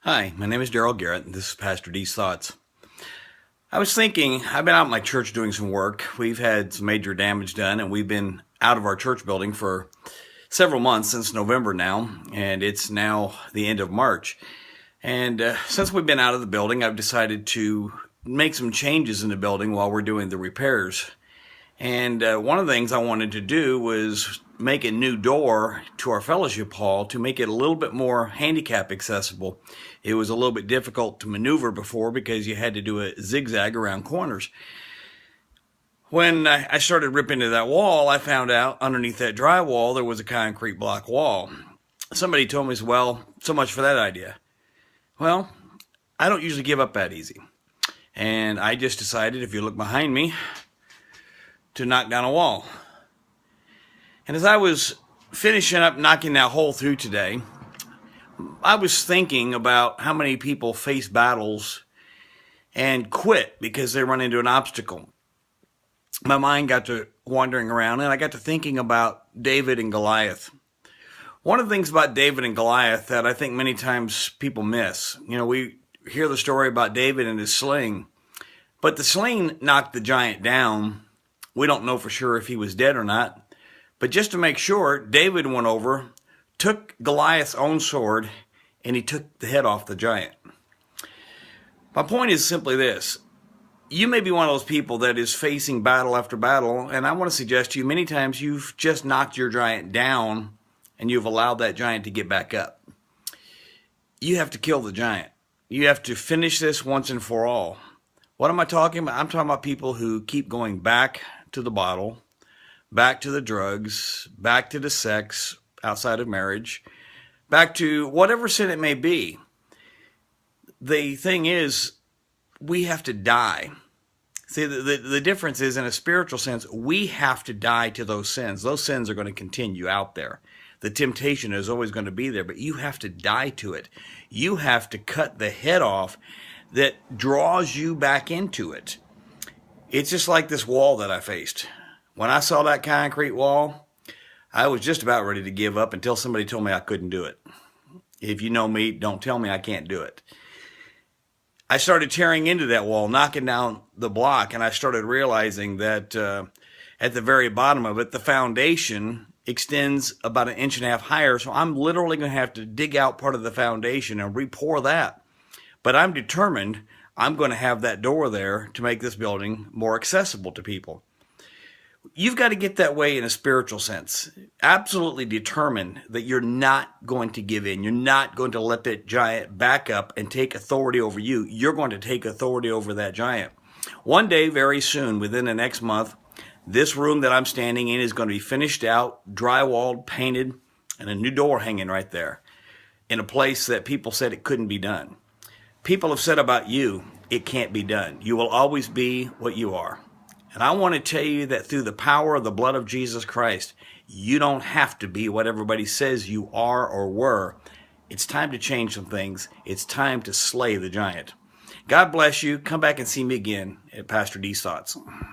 Hi, my name is Daryl Garrett, and this is Pastor D's Thoughts. I was thinking, I've been out in my church doing some work. We've had some major damage done, and we've been out of our church building for several months, since November now, and it's now the end of March. And since we've been out of the building, I've decided to make some changes in the building while we're doing the repairs. And one of the things I wanted to do was make a new door to our fellowship hall to make it a little bit more handicap accessible. It was a little bit difficult to maneuver before because you had to do a zigzag around corners. When I started ripping into that wall, I found out underneath that drywall there was a concrete block wall. Somebody told me, well, so much for that idea. Well, I don't usually give up that easy. And I just decided, if you look behind me, to knock down a wall. And as I was finishing up knocking that hole through today, I was thinking about how many people face battles and quit because they run into an obstacle. My mind got to wandering around, and I got to thinking about David and Goliath. One of the things about David and Goliath that I think many times people miss, we hear the story about David and his sling, but the sling knocked the giant down. We don't know for sure if he was dead or not, but just to make sure, David went over, took Goliath's own sword, and he took the head off the giant. My point is simply this. You may be one of those people that is facing battle after battle, and I want to suggest to you, many times you've just knocked your giant down and you've allowed that giant to get back up. You have to kill the giant. You have to finish this once and for all. What am I talking about? I'm talking about people who keep going back to the bottle, back to the drugs, back to the sex outside of marriage, back to whatever sin it may be. The thing is, we have to die. See, the difference is, in a spiritual sense, we have to die to those sins. Those sins are going to continue out there. The temptation is always going to be there, but you have to die to it. You have to cut the head off that draws you back into it. It's just like this wall that I faced. When I saw that concrete wall, I was just about ready to give up until somebody told me I couldn't do it. If you know me, don't tell me I can't do it. I started tearing into that wall, knocking down the block, and I started realizing that at the very bottom of it, the foundation extends about 1.5 inches higher, so I'm literally going to have to dig out part of the foundation and re-pour that. But I'm determined I'm going to have that door there to make this building more accessible to people. You've got to get that way in a spiritual sense. Absolutely determined that you're not going to give in. You're not going to let that giant back up and take authority over you. You're going to take authority over that giant. One day, very soon, within the next month, this room that I'm standing in is going to be finished out, drywalled, painted, and a new door hanging right there in a place that people said it couldn't be done. People have said about you, it can't be done. You will always be what you are. And I want to tell you that through the power of the blood of Jesus Christ, you don't have to be what everybody says you are or were. It's time to change some things. It's time to slay the giant. God bless you. Come back and see me again at Pastor D's Thoughts.